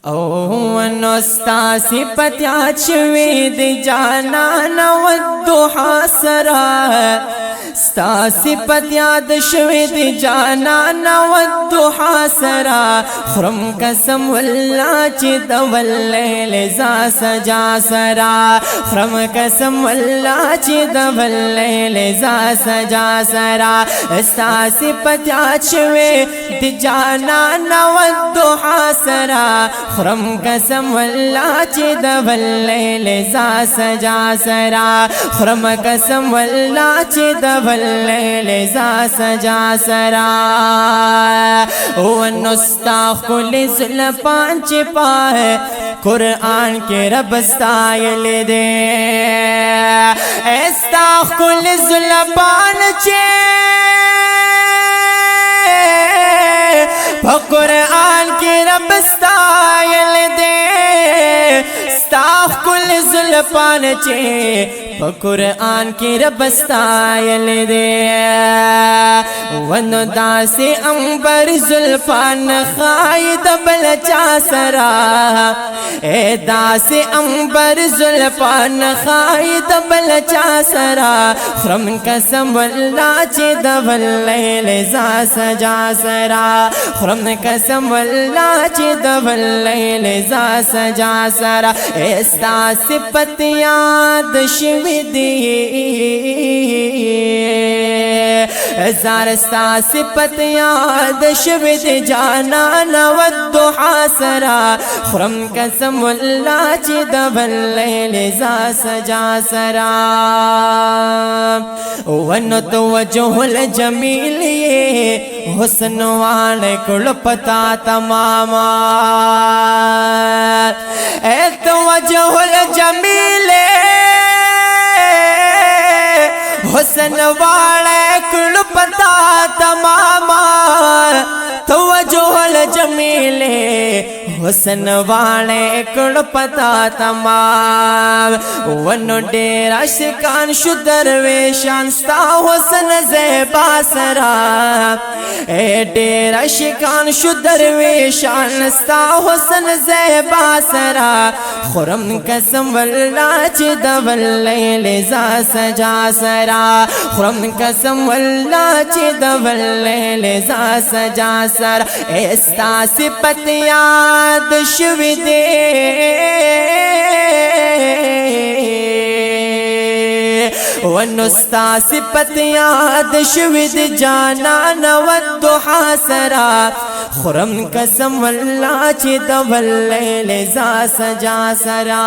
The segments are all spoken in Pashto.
او نستا صفت یاد شوی دی جانان والضحا سرا ستا صفت یاد شوی دی جانان والضحا سرا خرم قسم والله چې د واللیل ز سجا سرا خرم قسم والله چې د واللیل ز سجا سرا ستا صفت یاد شوی دی جانان والضحا سرا خرم قسم والله چې د واللیل ز سجا سرا خرم قسم والله چې د واللیل ز سجا سرا ونستا خل زلفان چې پاه قرآن کې رب استایل دے استا خل زلفان چې په قرآن کې رب استایل دے ستا خل زلفان چې په قرآن کې رب استایل دے ونو داسې انبر زلفان خاید بل چا سرا اے داسې انبر زلفان خاید بل چا سرا خرم قسم والله چې د واللیل ز سجا سرا خرم قسم والله چې د واللیل ز سجا سرا استا صفت یاد شوی دی زارستا صفت یاد شوی دی جانان والضحا سرا خرم قسم والله چې د واللیل ز سجا سرا ون توجه الجمیل حسن والے کل پتا تماما اے توجه الجمیل حسن والے کل پتا تماما توجه الجمیل حسن والے کل پتا تمام ونو ډیر عاشقان شو درویشان ستا حسن زیبا سرا اے ډیر عاشقان شو درویشان ستا حسن زیبا سرا خرم قسم والله چې د واللیل ز سجا سرا خرم قسم والله چې د واللیل ز سجا سرا استا صفت یاد شوی دی ونستا صفت یاد شوی دی جانان والضحا سرا خرم قسم والله چې د واللیل ز سجا سرا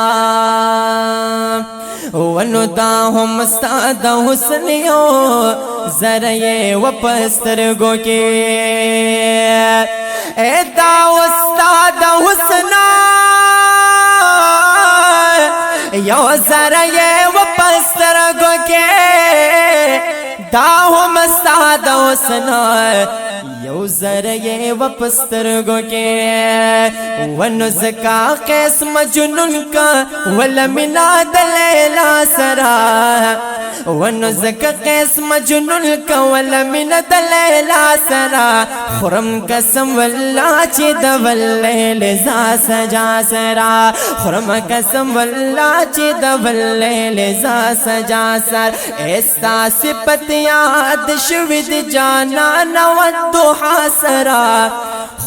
ونو دا هم ستا د حسن یو زره و پسترګو کې اے دا استاد حسن یو زره و پسترګو کې دا هم استاد حسن یو زره و پسترګو کې ونو زکا قسم جنون کا ول منا د لیلا سرا ونو زکا قسم جنون کا ول منا د لیلا سرا خرم قسم والله چې د واللیل ز سجا سرا خرم قسم والله چې د واللیل ز سجا سر استا صفت یاد شوی دی جانان والضحا سرا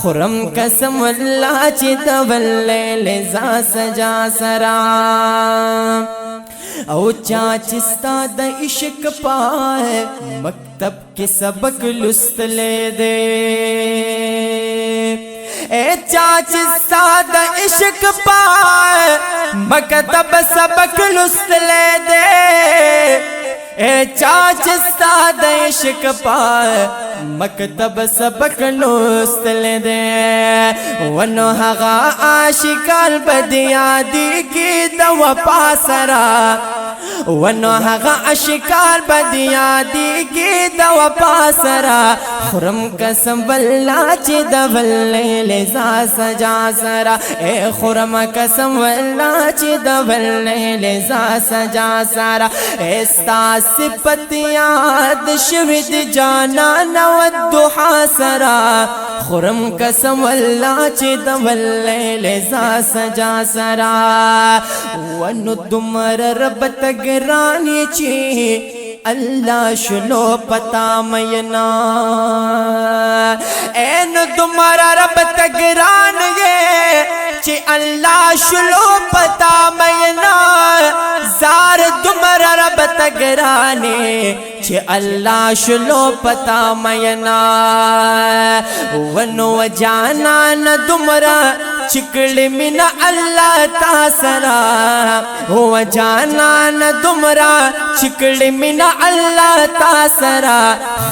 خرم قسم والله چې د واللیل ز سجا سرا او چاچ ستا د عشق پائے مکتب کے سبق لستلے دے اے چاچ ستا د عشق پائے مکتب سبق لستلے دے اے چاچ ستا د عشق پائے مکتب سبق لوستل دے ونو هغه عاشقان بدیادی کی د وفا سرا ونو هغه اشکار بدیا دیږي د وفا سره خرم قسم والله چې د ولې لزا سجا سره اے خرم قسم والله چې د ولې لزا سجا سره استا صفت یاد شوی د جانان و الضحى سره خرم قسم والله چې د ولې لزا سجا سره ونو دمر رب تګرانی چې اللہ شلو پتا مینا این تمہارا رب تگران یہ چی اللہ شلو پتا مینا زار تمہارا رب تگرانے چی اللہ شلو پتا مینا ونو جانا نا تمہارا چکڑ منا اللہ تاسرا ہو جانا نا تمہارا چکڑ منا اللہ تاسرا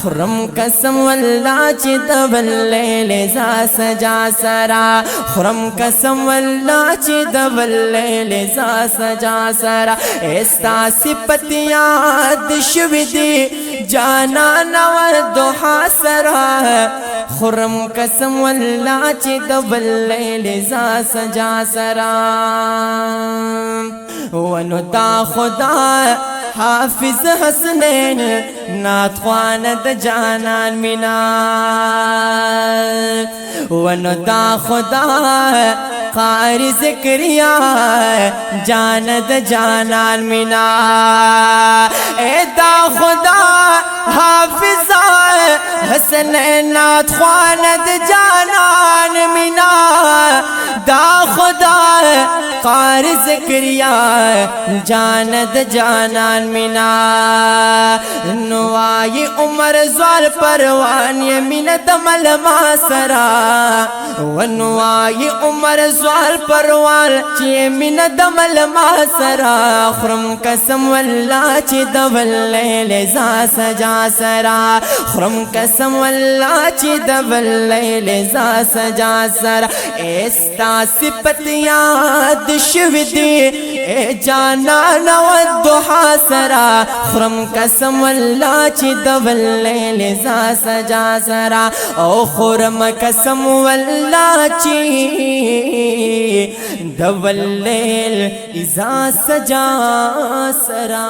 خرم قسم والله چې د ولې لزا سجا سرا خرم قسم والله چې د ولې لزا سجا سرا استا صفت یاد شوی دی جانان و الضحى سرا خرم قسم والله چې د ولې لزا سجا سرا ونو تا خدا حافظ حسنین نات خوان د جانان مینا ونو دا خدا قاری ذکریا جان د جانان مینا اے دا خدا حافظ حسنین نات خوان د جانان مینا دا خدا قاری ذکریا جان د جانان مینا نوائی عمر زوال پروان یمین دمل ما سرا ونوائی عمر زوال پروان چی یمین دمل ما سرا خرم قسم والله چی دول لزا سجا سرا خرم قسم والله چی دول لزا سجا سرا استا صفت یاد شوی دی اے جانان و الضحى سرا خرم قسم والله چې د ولې لزا سجا سرا او خرم قسم والله چې د ولې لزا سجا سرا